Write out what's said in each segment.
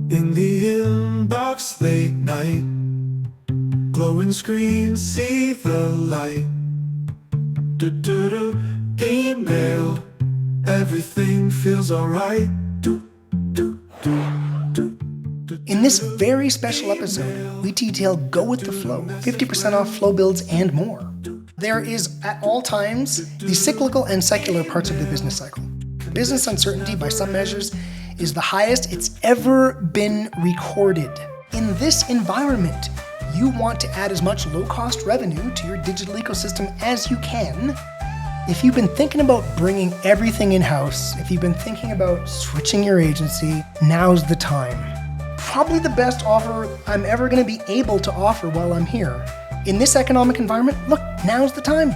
In the inbox late night, glowing screens see the light. Do-do-do, email, everything feels alright. In this very special episode, we detail Go With The Flow, 50% off flow builds and more. There is, at all times, the cyclical and secular parts of the business cycle. Business uncertainty, by some measures, is the highest it's ever been recorded. In this environment, you want to add as much low-cost revenue to your digital ecosystem as you can. If you've been thinking about bringing everything in-house, if you've been thinking about switching your agency, now's the time. Probably the best offer I'm ever going to be able to offer while I'm here. In this economic environment, look, now's the time.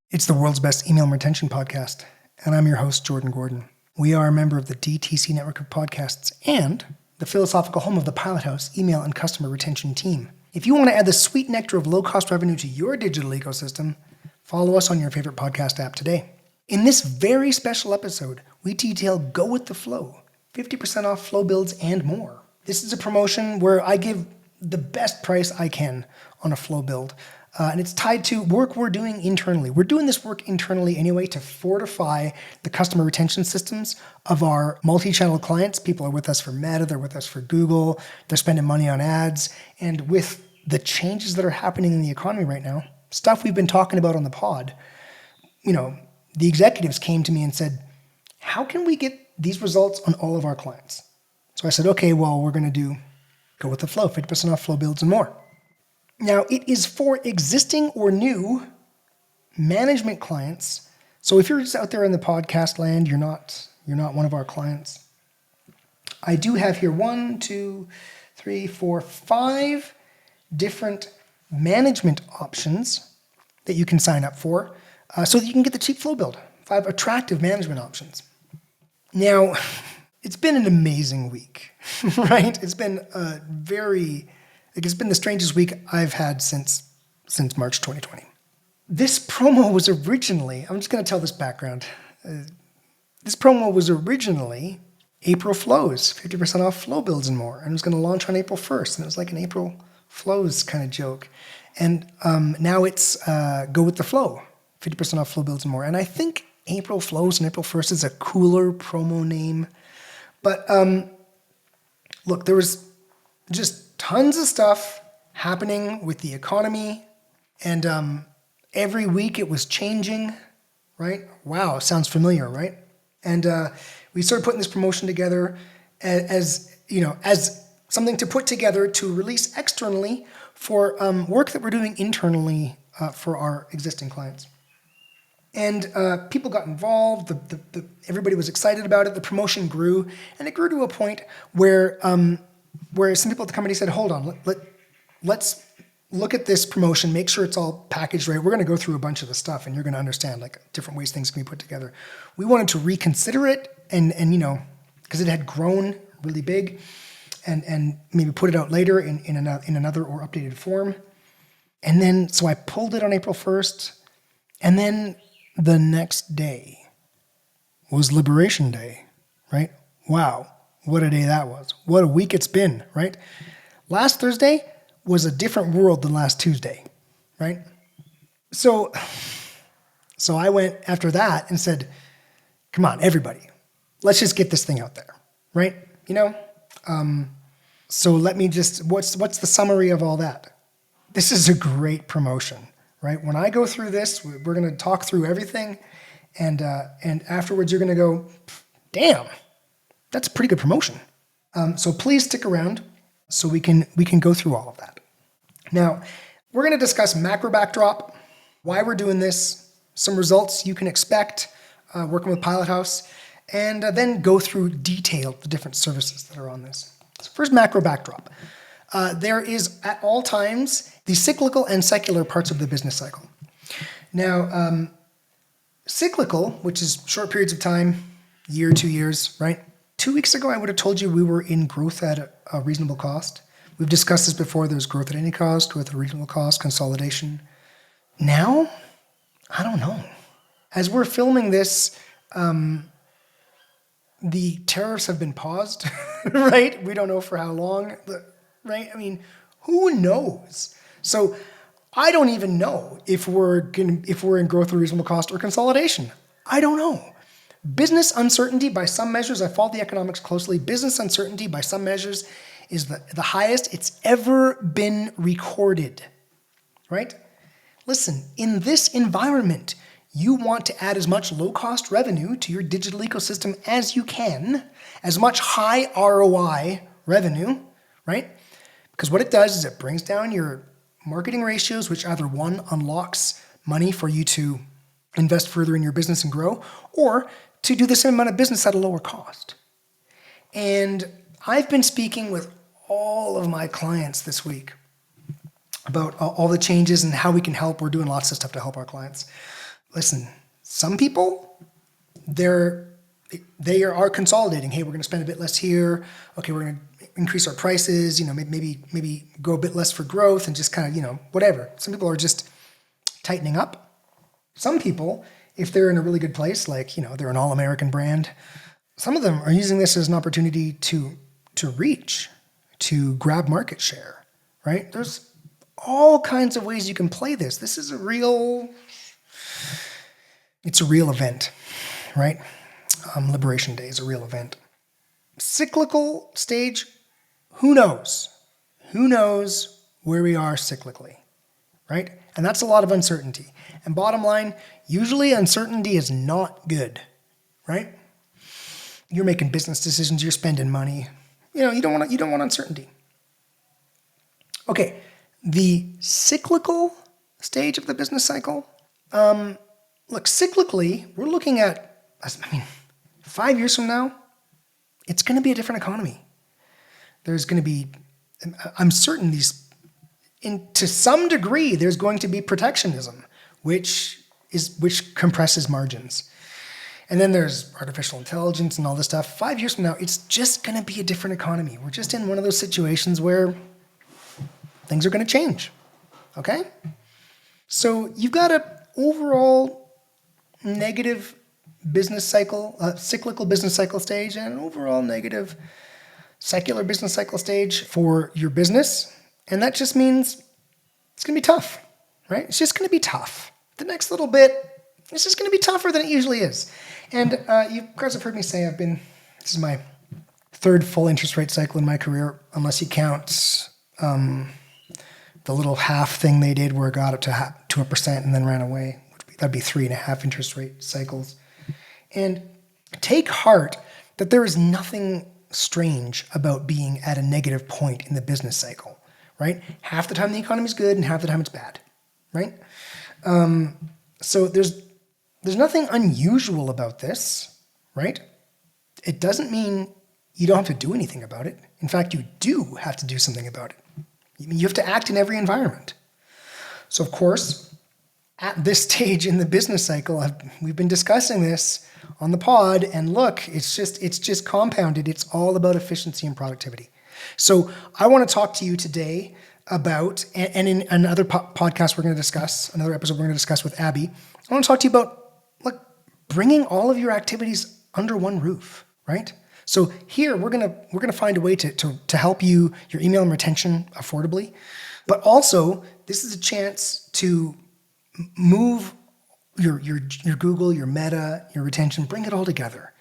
It's the world's best email retention podcast, and I'm your host, Jordan Gordon. We are a member of the DTC network of podcasts and the philosophical home of the Pilothouse email and customer retention team. If you want to add the sweet nectar of low-cost revenue to your digital ecosystem, follow us on your favorite podcast app today. In this very special episode, we detail Go With The Flow, 50% off flow builds and more. This is a promotion where I give the best price I can on a flow build. And it's tied to work we're doing internally. We're doing this work internally anyway to fortify the customer retention systems of our multi-channel clients. People are with us for Meta, they're with us for Google, they're spending money on ads. And with the changes that are happening in the economy right now, stuff we've been talking about on the pod, the executives came to me and said, how can we get these results on all of our clients? So I said, okay, well, we're going to Go With The Flow, 50% off flow builds and more. Now, it is for existing or new management clients. So if you're just out there in the podcast land, you're not one of our clients. I do have here 5 different management options that you can sign up for so that you can get the cheap flow build. 5 attractive management options. Now, it's been an amazing week, right? It's been it's been the strangest week I've had since March 2020. This promo was originally, I'm just going to tell this background. This promo was originally April Flows, 50% off flow builds and more. And it was going to launch on April 1st. And it was like an April Flows kind of joke. And now it's Go With The Flow, 50% off flow builds and more. And I think April Flows and April 1st is a cooler promo name. But look, there was just tons of stuff happening with the economy, and every week it was changing, right? Wow, sounds familiar, right? And we started putting this promotion together as something to put together to release externally for work that we're doing internally for our existing clients. And people got involved. Everybody was excited about it. The promotion grew, and it grew to a point where some people at the company said, hold on, let's look at this promotion, make sure it's all packaged right. We're going to go through a bunch of the stuff, and you're going to understand different ways things can be put together. We wanted to reconsider it and because it had grown really big, and maybe put it out later in another or updated form. And then, so I pulled it on April 1st, and then the next day was Liberation Day, right? Wow. What a day that was. What a week it's been, right? Last Thursday was a different world than last Tuesday, right? So I went after that and said, come on, everybody, let's just get this thing out there, right? So let me just, what's the summary of all that? This is a great promotion, right? When I go through this, we're going to talk through everything, and afterwards you're going to go, damn, that's a pretty good promotion. So please stick around so we can go through all of that. Now, we're going to discuss macro backdrop, why we're doing this, some results you can expect working with Pilothouse, and then go through detail the different services that are on this. So first, macro backdrop. There is at all times the cyclical and secular parts of the business cycle. Now, cyclical, which is short periods of time, year, 2 years, right? 2 weeks ago, I would have told you we were in growth at a reasonable cost. We've discussed this before. There's growth at any cost, growth at a reasonable cost, consolidation. Now, I don't know. As we're filming this, the tariffs have been paused, right? We don't know for how long, right? I mean, who knows? So I don't even know if we're in growth or reasonable cost or consolidation. I don't know. Business uncertainty by some measures, I followed the economics closely, business uncertainty by some measures is the highest it's ever been recorded, right? Listen, in this environment, you want to add as much low-cost revenue to your digital ecosystem as you can, as much high ROI revenue, right? Because what it does is it brings down your marketing ratios, which either one, unlocks money for you to invest further in your business and grow, or to do the same amount of business at a lower cost. And I've been speaking with all of my clients this week about all the changes and how we can help. We're doing lots of stuff to help our clients. Listen, some people, they are consolidating. Hey, we're going to spend a bit less here. Okay, we're going to increase our prices. Maybe go a bit less for growth and just kind of, whatever. Some people are just tightening up. Some people, if they're in a really good place, like, they're an all-American brand, some of them are using this as an opportunity to reach, to grab market share, right? There's all kinds of ways you can play this. This is it's a real event, right? Liberation Day is a real event. Cyclical stage, who knows? Who knows where we are cyclically, right? And that's a lot of uncertainty. And bottom line, usually uncertainty is not good, right? You're making business decisions, you're spending money. You don't want uncertainty. Okay, the cyclical stage of the business cycle. Look, cyclically, we're looking at, 5 years from now, it's going to be a different economy. There's going to be, I'm certain to some degree, there's going to be protectionism, which compresses margins. And then there's artificial intelligence and all this stuff. 5 years from now, it's just going to be a different economy. We're just in one of those situations where things are going to change, okay? So you've got an overall negative business cycle, cyclical business cycle stage, and an overall negative secular business cycle stage for your business. And that just means it's going to be tough, right? It's just going to be tough. The next little bit, it's just going to be tougher than it usually is. And you guys have heard me say this is my third full interest rate cycle in my career, unless you count the little half thing they did where it got up to 1% and then ran away. That'd be 3.5 interest rate cycles. And take heart that there is nothing strange about being at a negative point in the business cycle, right? Half the time the economy's good and half the time it's bad, right? So there's nothing unusual about this, right? It doesn't mean you don't have to do anything about it. In fact, you do have to do something about it. You have to act in every environment. So of course, at this stage in the business cycle, we've been discussing this on the pod, and look, it's just compounded. It's all about efficiency and productivity. So I want to talk to you today about, and in another podcast we're going to discuss, another episode we're going to discuss with Abby, I want to talk to you about bringing all of your activities under one roof, right? So here we're gonna find a way to help you your email and retention affordably, but also this is a chance to move your Google, your Meta, your retention, bring it all together.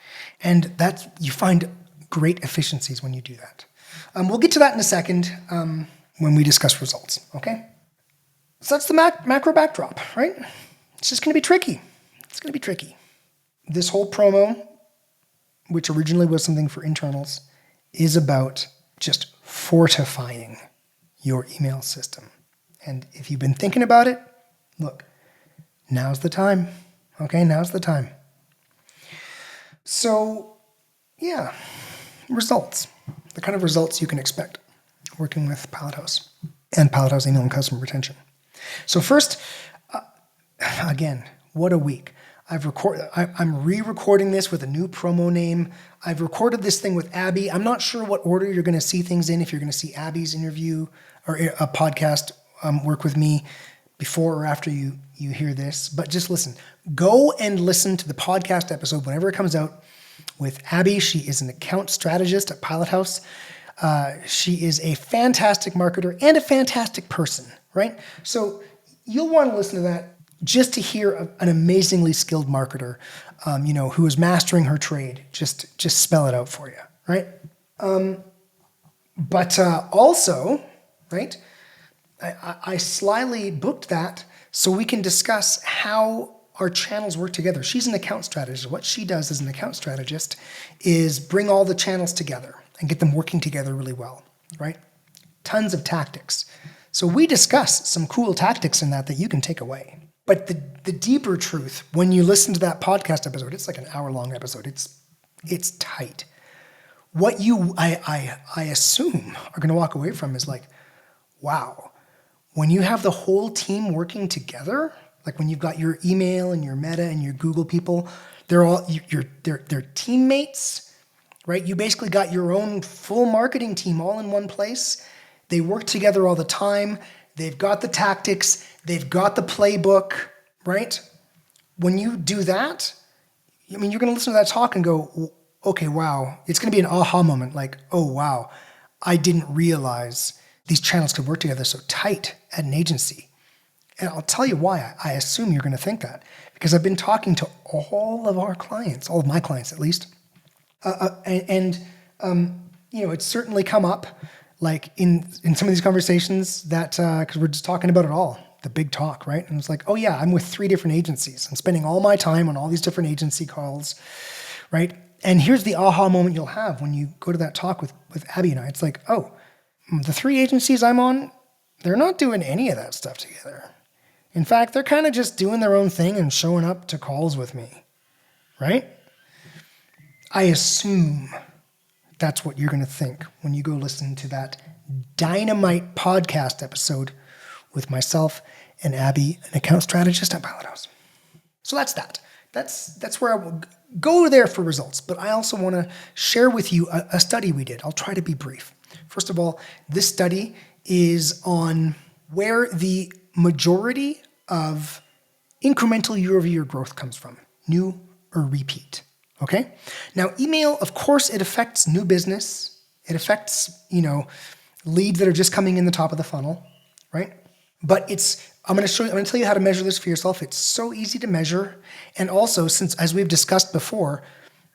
And you find great efficiencies when you do that. We'll get to that in a second when we discuss results, okay? So that's the macro backdrop, right? It's just going to be tricky. It's going to be tricky. This whole promo, which originally was something for internals, is about just fortifying your email system. And if you've been thinking about it, look, now's the time. Okay, now's the time. So, yeah, results. The kind of results you can expect working with Pilothouse and Pilothouse email and customer retention. So first, again, what a week. I'm re-recording this with a new promo name. I've recorded this thing with Abby. I'm not sure what order you're going to see things in, if you're going to see Abby's interview or a podcast work with me. before or after you hear this, but just listen. Go and listen to the podcast episode whenever it comes out with Abby. She is an account strategist at Pilothouse. She is a fantastic marketer and a fantastic person, right? So you'll want to listen to that just to hear an amazingly skilled marketer, who is mastering her trade. Just spell it out for you, right? But also, right, I slyly booked that so we can discuss how our channels work together. She's an account strategist. What she does as an account strategist is bring all the channels together and get them working together really well, right? Tons of tactics. So we discuss some cool tactics in that you can take away. But the deeper truth, when you listen to that podcast episode, it's like an hour-long episode. It's tight. What I assume are going to walk away from is like, wow, when you have the whole team working together, like when you've got your email and your Meta and your Google people, they're teammates, right? You basically got your own full marketing team all in one place. They work together all the time. They've got the tactics. They've got the playbook, right? When you do that, you're going to listen to that talk and go, okay, wow. It's going to be an aha moment, like, oh, wow, I didn't realize these channels could work together so tight at an agency. And I'll tell you why I assume you're going to think that, because I've been talking to all of our clients, all of my clients at least, it's certainly come up, like in some of these conversations that because we're just talking about it all, the big talk, right? And it's like, oh yeah, I'm with 3 different agencies. I'm spending all my time on all these different agency calls, right? And here's the aha moment you'll have when you go to that talk with Abby and I. It's like, oh, the 3 agencies I'm on, they're not doing any of that stuff together. In fact, they're kind of just doing their own thing and showing up to calls with me, right? I assume that's what you're going to think when you go listen to that dynamite podcast episode with myself and Abby, an account strategist at Pilothouse. So that's that. That's where I will go there for results. But I also want to share with you a study we did. I'll try to be brief. First of all, this study is on where the majority of incremental year-over-year growth comes from, new or repeat. Okay? Now, email, of course, it affects new business. It affects, leads that are just coming in the top of the funnel, right? But I'm going to tell you how to measure this for yourself. It's so easy to measure. And also, since, as we've discussed before,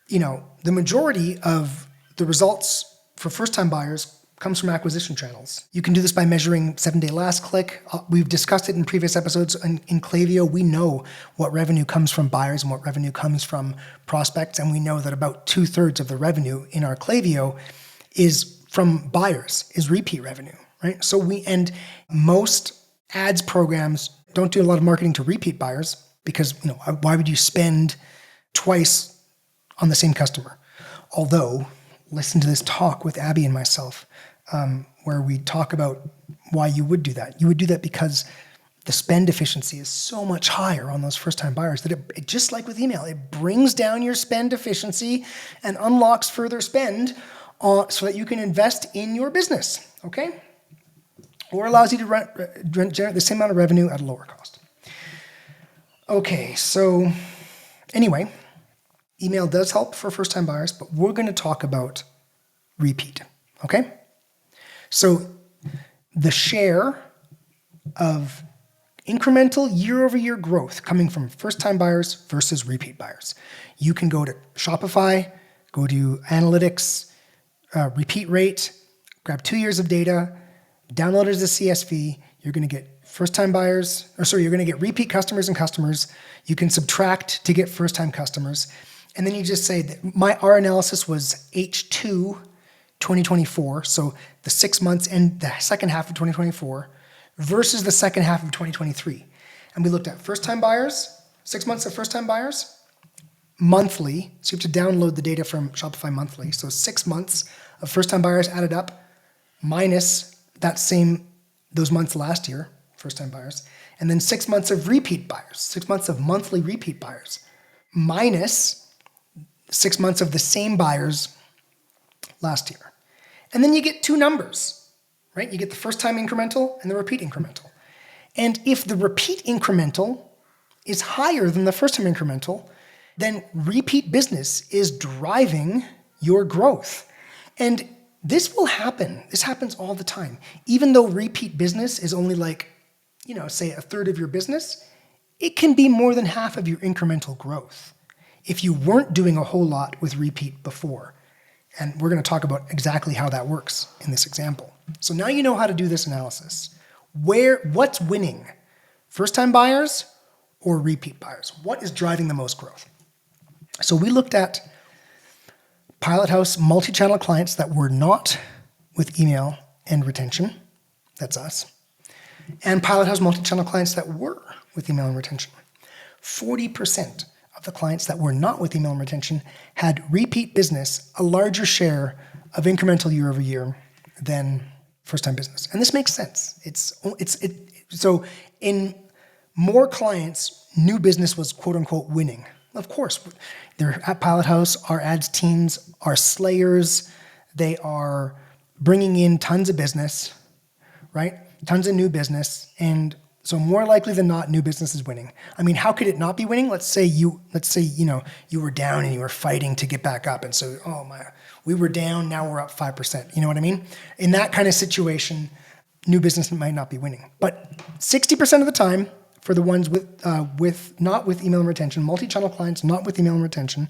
the majority of the results for first-time buyers comes from acquisition channels. You can do this by measuring 7-day last click. We've discussed it in previous episodes. In Klaviyo, we know what revenue comes from buyers and what revenue comes from prospects. And we know that about 2/3 of the revenue in our Klaviyo is from buyers, is repeat revenue, right? So and most ads programs don't do a lot of marketing to repeat buyers because, why would you spend twice on the same customer? Although, listen to this talk with Abby and myself, where we talk about why you would do that. You would do that because the spend efficiency is so much higher on those first-time buyers that it just like with email, it brings down your spend efficiency and unlocks further spend so that you can invest in your business, okay? Or allows you to generate the same amount of revenue at a lower cost. Okay, so anyway, email does help for first-time buyers, but we're going to talk about repeat, okay? So the share of incremental year-over-year growth coming from first-time buyers versus repeat buyers. You can go to Shopify, go to analytics, repeat rate, grab 2 years of data, download it as a CSV. You're going to get you're going to get repeat customers and customers. You can subtract to get first-time customers. And then you just say that our analysis was H2 2024, so the 6 months and the second half of 2024 versus the second half of 2023. And we looked at first-time buyers, 6 months of first-time buyers, monthly. So you have to download the data from Shopify monthly. So 6 months of first-time buyers added up minus those months last year, first-time buyers, and then 6 months of repeat buyers, 6 months of monthly repeat buyers, minus 6 months of the same buyers last year. And then you get 2 numbers, right? You get the first-time incremental and the repeat incremental. And if the repeat incremental is higher than the first time incremental, then repeat business is driving your growth. And this will happen. This happens all the time. Even though repeat business is only like, say a third of your business, it can be more than half of your incremental growth if you weren't doing a whole lot with repeat before. And we're going to talk about exactly how that works in this example. So now you know how to do this analysis. What's winning? First-time buyers or repeat buyers? What is driving the most growth? So we looked at Pilothouse multi-channel clients that were not with email and retention. That's us. And Pilothouse multi-channel clients that were with email and retention. 40% of the clients that were not with email and retention had repeat business, a larger share of incremental year over year than first-time business. And this makes sense. So in more clients, new business was quote unquote winning. Of course, they're at Pilothouse, our ads teams are slayers. They are bringing in tons of business, right? Tons of new business. And so more likely than not, new business is winning. I mean, how could it not be winning? Let's say you were down and you were fighting to get back up. And so, we were down, now we're up 5%. You know what I mean? In that kind of situation, new business might not be winning. But 60% of the time, for the ones with not with email and retention, multi-channel clients not with email and retention,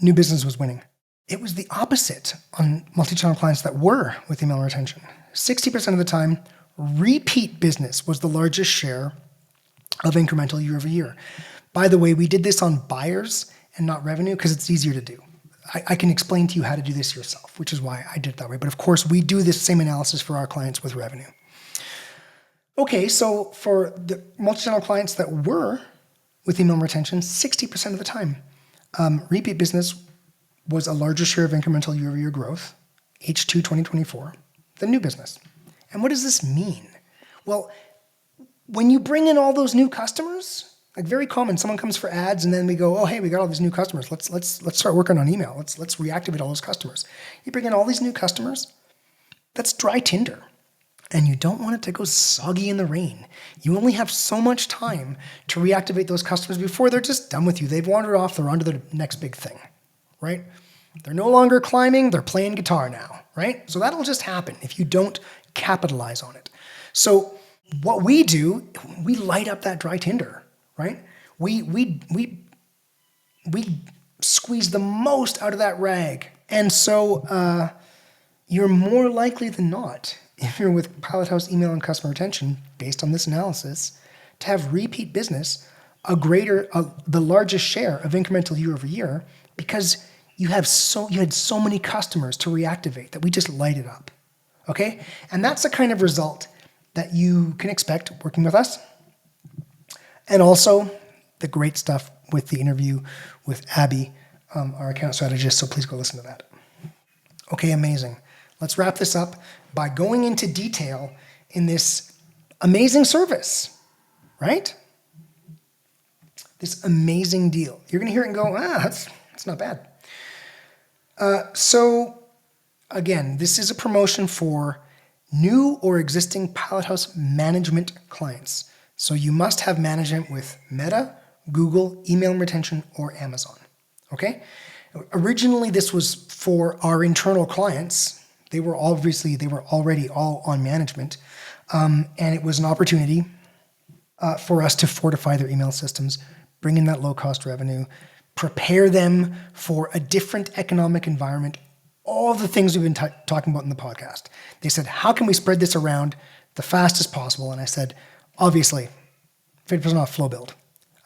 new business was winning. It was the opposite on multi-channel clients that were with email and retention. 60% of the time, repeat business was the largest share of incremental year over year. By the way, we did this on buyers and not revenue because it's easier to do. I can explain to you how to do this yourself, which is why I did it that way. But of course, we do this same analysis for our clients with revenue. Okay, so for the multi-channel clients that were with email retention, 60% of the time, repeat business was a larger share of incremental year-over-year growth, H2 2024, than new business. And what does this mean? Well, when you bring in all those new customers, like very common, someone comes for ads and then we go, oh, hey, we got all these new customers. Let's start working on email. Let's reactivate all those customers. You bring in all these new customers, that's dry tinder. And you don't want it to go soggy in the rain. You only have so much time to reactivate those customers before they're just done with you. They've wandered off, they're on to the next big thing, right? They're no longer climbing, they're playing guitar now, right? So that'll just happen if you don't capitalize on it. So what we do, we light up that dry tinder, right? We squeeze the most out of that rag. And so you're more likely than not, if you're with Pilothouse email and customer retention, based on this analysis, to have repeat business the largest share of incremental year over year, because you had so many customers to reactivate that we just light it up. Okay? And that's the kind of result that you can expect working with us. And also the great stuff with the interview with Abby, our account strategist. So please go listen to that. Okay, amazing. Let's wrap this up by going into detail in this amazing service, right? This amazing deal. You're going to hear it and go, that's not bad. So again, this is a promotion for new or existing Pilothouse management clients. So you must have management with Meta, Google, email retention, or Amazon, Originally, this was for our internal clients. They were already all on management. And it was an opportunity for us to fortify their email systems, bring in that low-cost revenue, prepare them for a different economic environment, all the things we've been talking about in the podcast. They said, how can we spread this around the fastest possible? And I said, obviously, 50% off flow build.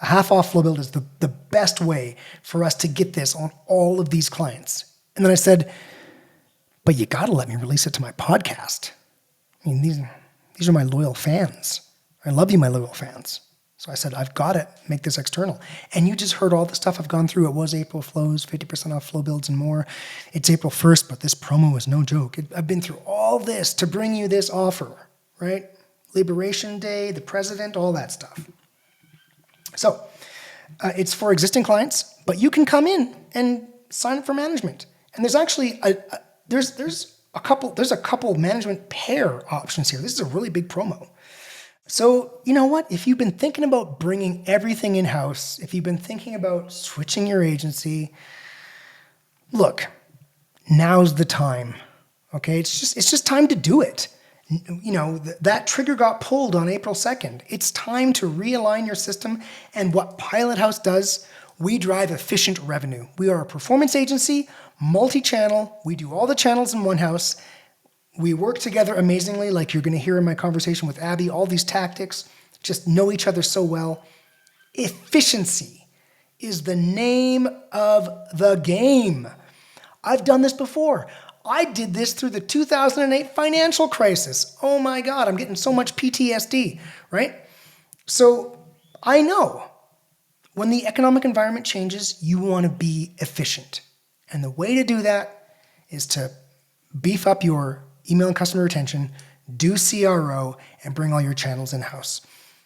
A half off flow build is the best way for us to get this on all of these clients. And then I said, but you got to let me release it to my podcast. I mean, these are my loyal fans. I love you, my loyal fans. So I said, I've got to make this external. And you just heard all the stuff I've gone through. It was April flows, 50% off flow builds and more. It's April 1st, but this promo is no joke. I've been through all this to bring you this offer, right? Liberation Day, the president, all that stuff. So it's for existing clients, but you can come in and sign up for management. And there's actually there's a couple management pair options here. This is a really big promo. So, you know what? If you've been thinking about bringing everything in-house, if you've been thinking about switching your agency, look, now's the time. Okay? It's just time to do it. You know, that trigger got pulled on April 2nd. It's time to realign your system. And what Pilothouse does, we drive efficient revenue. We are a performance agency, multi-channel. We do all the channels in one house. We work together amazingly, like you're going to hear in my conversation with Abby. All these tactics just know each other so well. Efficiency is the name of the game. I've done this before. I did this through the 2008 financial crisis. Oh my God, I'm getting so much PTSD, right? So I know when the economic environment changes, you want to be efficient. And the way to do that is to beef up your email and customer retention, do CRO, and bring all your channels in-house.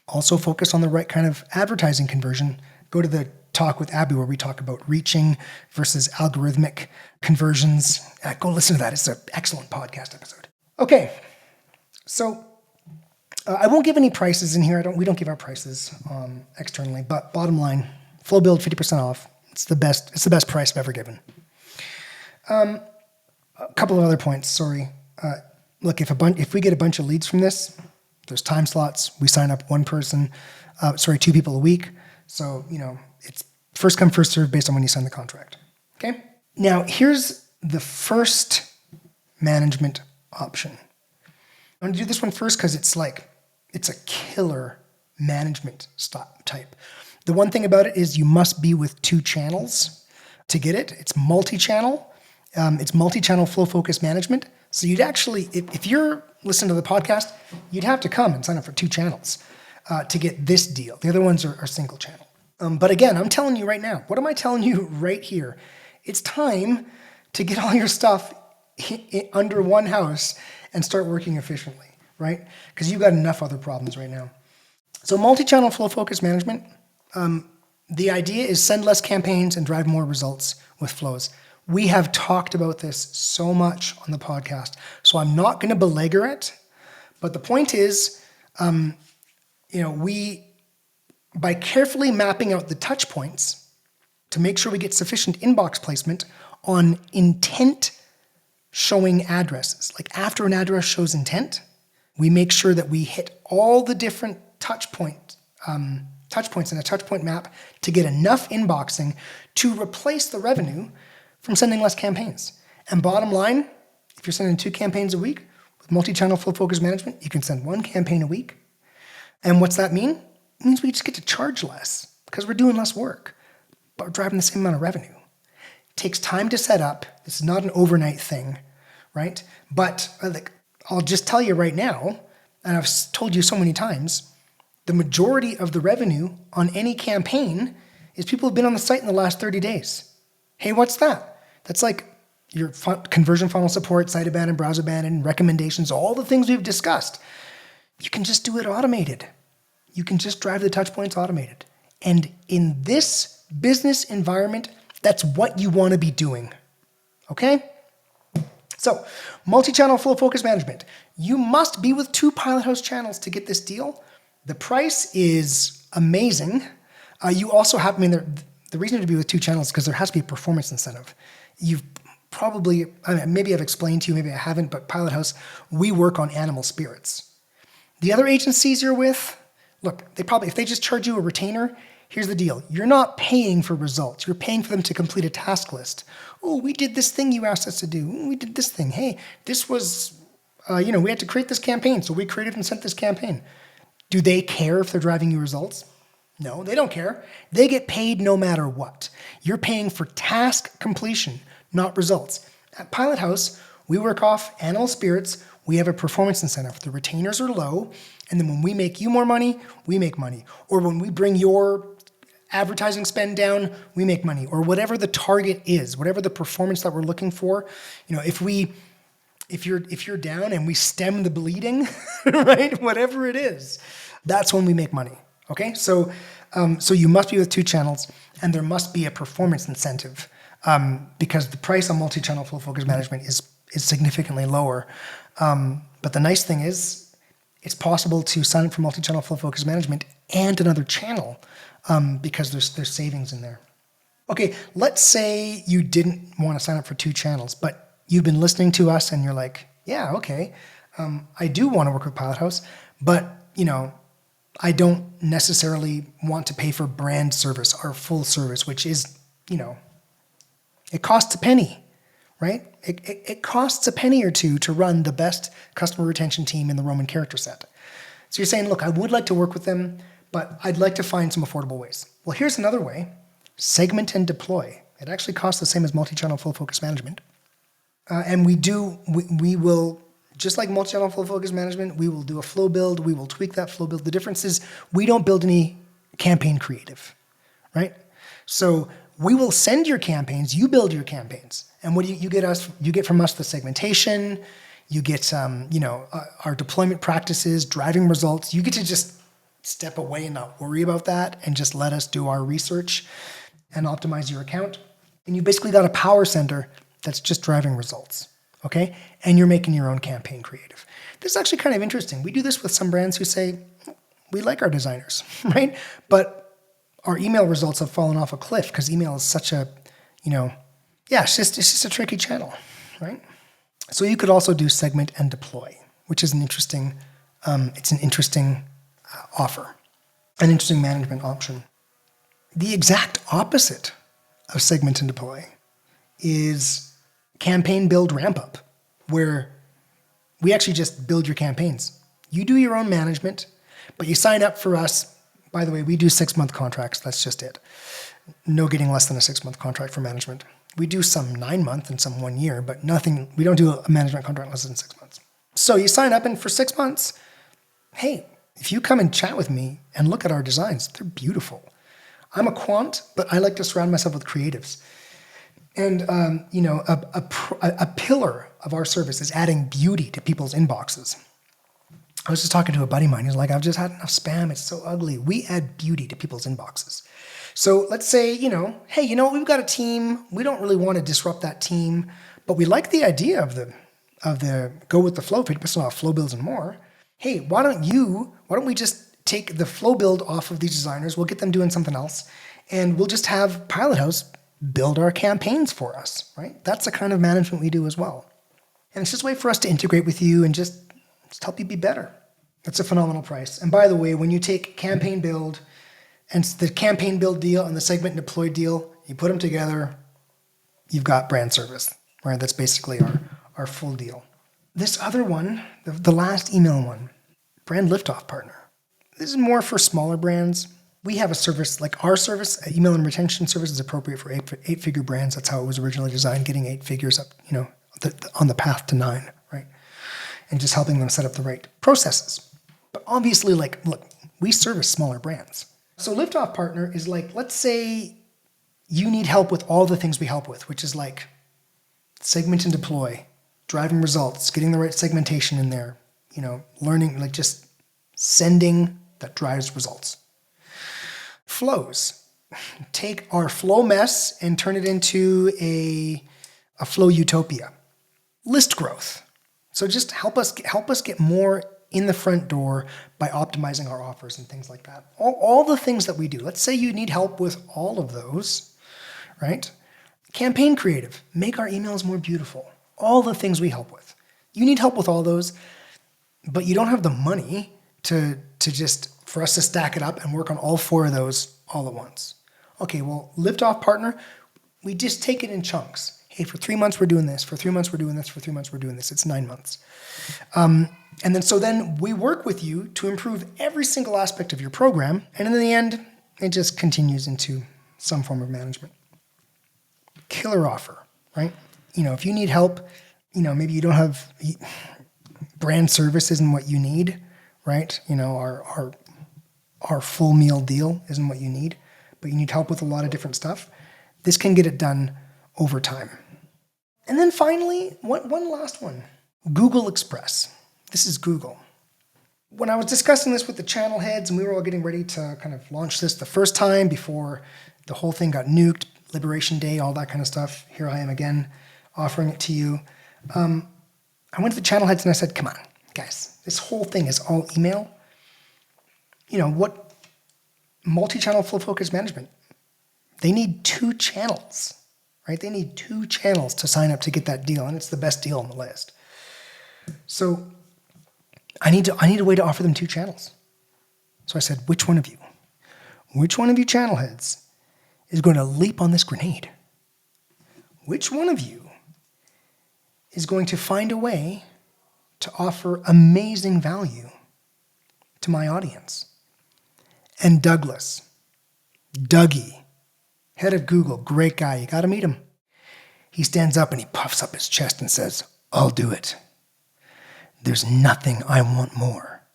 Also focus on the right kind of advertising conversion. Go to the talk with Abby where we talk about reaching versus algorithmic conversions. Go listen to that. It's an excellent podcast episode. Okay, so I won't give any prices in here. We don't give our prices externally, but bottom line, flow build 50% off. It's the best price I've ever given. A couple of other points. Sorry. Look, if we get a bunch of leads from this, there's time slots. We sign up two people a week. So, you know, it's first come, first serve based on when you sign the contract. Okay? Now, here's the first management option. I'm going to do this one first because it's a killer management type. The one thing about it is you must be with 2 channels to get it. It's multi-channel. It's multi-channel flow focus management. So you'd actually, if you're listening to the podcast, you'd have to come and sign up for 2 channels to get this deal. The other ones are single channel. But again, I'm telling you right now, what am I telling you right here? It's time to get all your stuff under one house and start working efficiently, right? Because you've got enough other problems right now. So multi-channel flow focus management, the idea is send less campaigns and drive more results with flows. We have talked about this so much on the podcast, so I'm not going to belabor it. But the point is, by carefully mapping out the touch points to make sure we get sufficient inbox placement on intent showing addresses. Like after an address shows intent, we make sure that we hit all the different touch points in a touch point map to get enough inboxing to replace the revenue from sending less campaigns. And bottom line, if you're sending 2 campaigns a week with multi-channel flow focus management, you can send 1 campaign a week. And what's that mean? It means we just get to charge less because we're doing less work, but we're driving the same amount of revenue. It takes time to set up. This is not an overnight thing, right? But I'll just tell you right now, and I've told you so many times, the majority of the revenue on any campaign is people who've been on the site in the last 30 days. Hey, what's that? That's like your conversion funnel support, site abandon, browser abandon, recommendations, all the things we've discussed. You can just do it automated. You can just drive the touch points automated. And in this business environment, that's what you want to be doing. Okay? So, multi-channel flow focus management. You must be with 2 Pilothouse channels to get this deal. The price is amazing. You also have, the reason to be with 2 channels is because there has to be a performance incentive. You've probably, maybe I've explained to you, maybe I haven't, but Pilothouse, we work on animal spirits. The other agencies you're with, look, if they just charge you a retainer, here's the deal. You're not paying for results. You're paying for them to complete a task list. Oh, we did this thing you asked us to do. We did this thing. Hey, this was, we had to create this campaign, so we created and sent this campaign. Do they care if they're driving you results? No, they don't care. They get paid no matter what. You're paying for task completion, not results. At Pilothouse, we work off animal spirits. We have a performance incentive. The retainers are low, and then when we make you more money, we make money. Or when we bring your advertising spend down, we make money. Or whatever the target is, whatever the performance that we're looking for. If you're down and we stem the bleeding, right? Whatever it is, that's when we make money. Okay, so you must be with 2 channels, and there must be a performance incentive because the price on multi-channel flow focus management is significantly lower. But the nice thing is, it's possible to sign up for multi-channel flow focus management and another channel because there's savings in there. Okay, let's say you didn't want to sign up for 2 channels, but you've been listening to us and you're like, yeah, okay, I do want to work with Pilothouse, but I don't necessarily want to pay for brand service or full service, which is, it costs a penny, right? It costs a penny or two to run the best customer retention team in the Roman character set. So you're saying, look, I would like to work with them, but I'd like to find some affordable ways. Well, here's another way. Segment and deploy. It actually costs the same as multi-channel full focus management. And we will, just like multi-channel full focus management, we will do a flow build. We will tweak that flow build. The difference is we don't build any campaign creative, right? So we will send your campaigns, you build your campaigns. And what do you get from us the segmentation, you get our deployment practices, driving results. You get to just step away and not worry about that and just let us do our research and optimize your account. And you basically got a power center that's just driving results, okay? And you're making your own campaign creative. This is actually kind of interesting. We do this with some brands who say, we like our designers, right? But our email results have fallen off a cliff because email is such a, it's just a tricky channel, right? So you could also do segment and deploy, which is an interesting, offer, an interesting management option. The exact opposite of segment and deploy is campaign build ramp up, where we actually just build your campaigns. You do your own management, but you sign up for us. By the way, we do 6-month contracts. That's just it. No getting less than a 6-month contract for management. We do some 9-month and some 1 year, but nothing. We don't do a management contract less than 6 months. So you sign up, and for 6 months, hey, if you come and chat with me and look at our designs, they're beautiful. I'm a quant, but I like to surround myself with creatives. And a pillar of our service is adding beauty to people's inboxes. I was just talking to a buddy of mine. He's like, I've just had enough spam. It's so ugly. We add beauty to people's inboxes. So let's say, hey, we've got a team. We don't really want to disrupt that team, but we like the idea of the go with the flow, 50% off flow builds and more. Hey, why don't we just take the flow build off of these designers? We'll get them doing something else, and we'll just have Pilothouse build our campaigns for us, right? That's the kind of management we do as well. And it's just a way for us to integrate with you and just help you be better. That's a phenomenal price. And by the way, when you take campaign build and the campaign build deal and the segment and deploy deal, you put them together, you've got brand service, right? That's basically our full deal. This other one, the last email one, brand liftoff partner. This is more for smaller brands. We have a service, like our service, email and retention service is appropriate for 8-figure brands. That's how it was originally designed, getting 8 figures up, on the path to 9, right? And just helping them set up the right processes. But obviously, look, we service smaller brands. So liftoff partner is like, let's say you need help with all the things we help with, which is like segment and deploy, driving results, getting the right segmentation in there, learning, like just sending that drives results. Flows. Take our flow mess and turn it into a flow utopia. List growth. So just help us get more in the front door by optimizing our offers and things like that. All the things that we do. Let's say you need help with all of those, right? Campaign creative. Make our emails more beautiful. All the things we help with. You need help with all those, but you don't have the money for us to stack it up and work on all 4 of those all at once. Okay, well, liftoff partner, we just take it in chunks. Hey, for 3 months we're doing this, for 3 months we're doing this, for 3 months we're doing this. It's 9 months. And then we work with you to improve every single aspect of your program, and in the end, it just continues into some form of management. Killer offer, right? If you need help, maybe you don't have brand service isn't what you need, right? Our full meal deal isn't what you need, but you need help with a lot of different stuff. This can get it done over time. And then finally, one last one, Google Express. This is Google. When I was discussing this with the channel heads and we were all getting ready to kind of launch this the first time before the whole thing got nuked, Liberation Day, all that kind of stuff, here I am again offering it to you. I went to the channel heads and I said, come on, guys, this whole thing is all email. What multi-channel flow focus management, they need 2 channels, right? They need 2 channels to sign up to get that deal, and it's the best deal on the list. So I need a way to offer them 2 channels. So I said, which one of you channel heads is going to leap on this grenade? Which one of you is going to find a way to offer amazing value to my audience? And Dougie, head of Google, great guy, you got to meet him. He stands up and he puffs up his chest and says, I'll do it. There's nothing I want more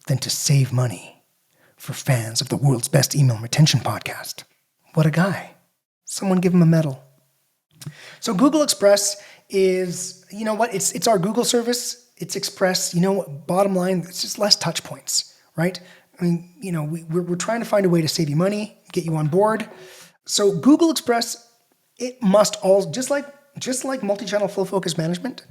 than to save money for fans of the world's best email retention podcast. What a guy. Someone give him a medal. So Google Express is, it's our Google service. It's Express. Bottom line, it's just less touch points, right? I mean, we're trying to find a way to save you money, get you on board. So Google Express, it must all, just like multi-channel flow focus management,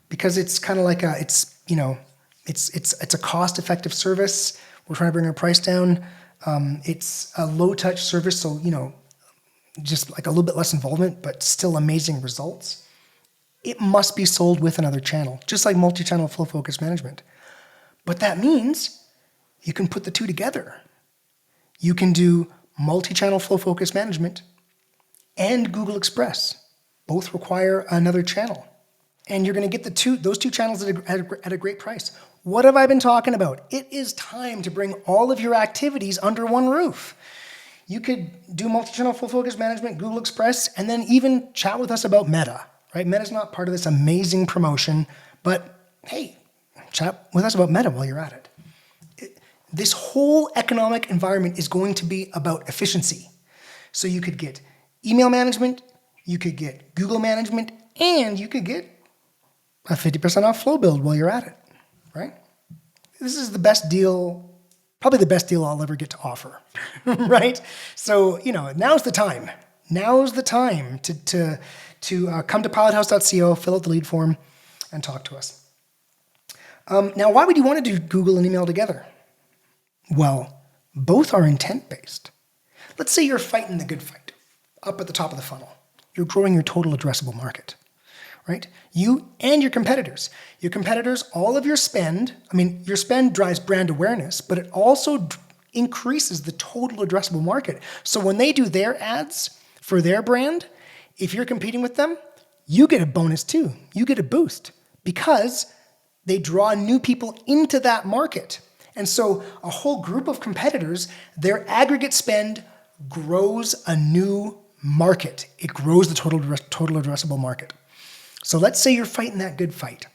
because it's kind of like it's a cost-effective service. We're trying to bring our price down. It's a low-touch service, so just like a little bit less involvement, but still amazing results. It must be sold with another channel, just like multi-channel flow focus management. But that means you can put the 2 together. You can do multi-channel flow focus management and Google Express. Both require another channel. And you're going to get those two channels at a great price. What have I been talking about? It is time to bring all of your activities under one roof. You could do multi-channel full focus management, Google Express, and then even chat with us about Meta, right? Meta's not part of this amazing promotion, but hey, chat with us about Meta while you're at it. This whole economic environment is going to be about efficiency. So you could get email management, you could get Google management, and you could get a 50% off flow build while you're at it, right? This is the best deal, probably the best deal I'll ever get to offer, right? So, now's the time. Now's the time to come to pilothouse.co, fill out the lead form, and talk to us. Now, why would you want to do Google and email together? Well, both are intent-based. Let's say you're fighting the good fight, up at the top of the funnel. You're growing your total addressable market, right? You and your competitors. Your competitors, all of your spend, your spend drives brand awareness, but it also increases the total addressable market. So when they do their ads for their brand, if you're competing with them, you get a bonus too. You get a boost because they draw new people into that market. And so a whole group of competitors, their aggregate spend grows a new market. It grows the total addressable market. So let's say you're fighting that good fight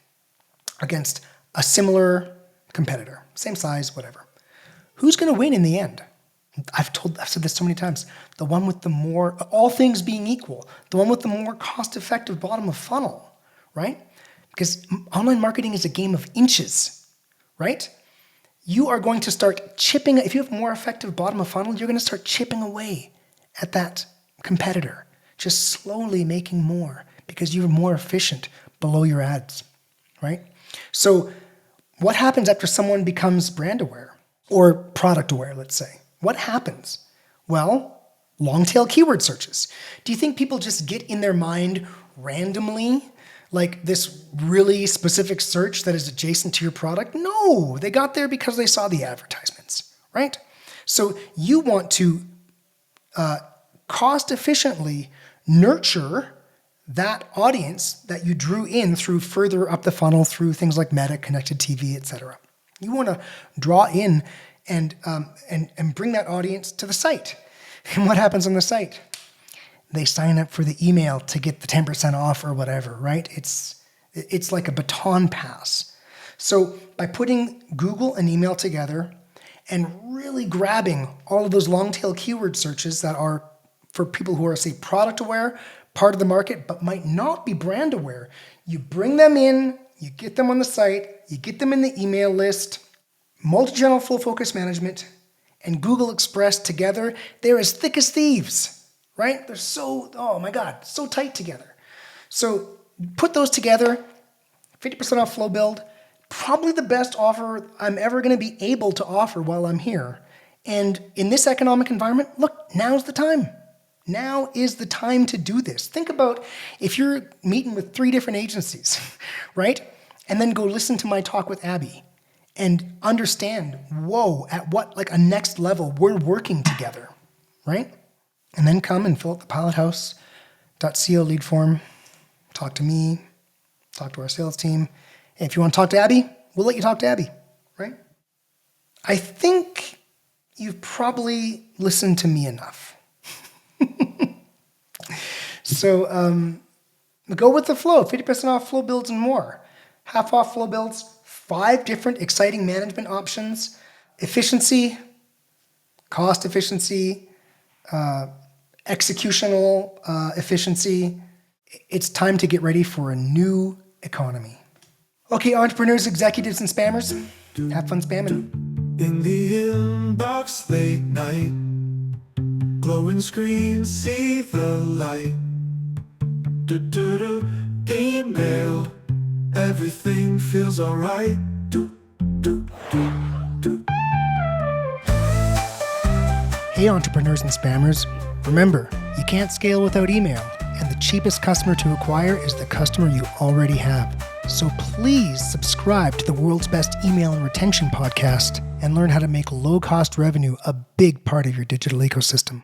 against a similar competitor, same size, whatever. Who's going to win in the end? I've said this so many times. The one with the more, all things being equal, the one with the more cost-effective bottom of funnel, right? Because online marketing is a game of inches, right? You are going to start chipping, if you have more effective bottom of funnel, you're going to start chipping away at that competitor, just slowly making more because you're more efficient below your ads, right? So what happens after someone becomes brand aware or product aware, let's say? What happens? Well, long tail keyword searches. Do you think people just get in their mind randomly like this really specific search that is adjacent to your product? No, they got there because they saw the advertisements, right? So you want to cost efficiently nurture that audience that you drew in through further up the funnel through things like Meta, connected TV, etc. You want to draw in and bring that audience to the site. And what happens on the site? They sign up for the email to get the 10% off or whatever, right? It's like a baton pass. So by putting Google and email together and really grabbing all of those long tail keyword searches that are for people who are, say, product aware, part of the market, but might not be brand aware, you bring them in, you get them on the site, you get them in the email list, multi-channel full focus management, and Google Express together, they're as thick as thieves, right? They're so, oh my God, so tight together. So put those together, 50% off flow build, probably the best offer I'm ever going to be able to offer while I'm here. And in this economic environment, look, now's the time. Now is the time to do this. Think about if you're meeting with 3 different agencies, right? And then go listen to my talk with Abby and understand, whoa, at what like a next level we're working together, right? And then come and fill out the Pilothouse.co lead form, talk to me, talk to our sales team. And if you want to talk to Abby, we'll let you talk to Abby, right? I think you've probably listened to me enough. So go with the flow, 50% off flow builds and more. Half off flow builds, 5 different exciting management options, efficiency, cost efficiency, executional efficiency. It's time to get ready for a new economy. Okay, entrepreneurs, executives, and spammers, have fun spamming. In the inbox late night, glowing screens see the light. Email, everything feels alright. Hey entrepreneurs and spammers, remember, you can't scale without email, and the cheapest customer to acquire is the customer you already have. So please subscribe to the world's best email and retention podcast and learn how to make low-cost revenue a big part of your digital ecosystem.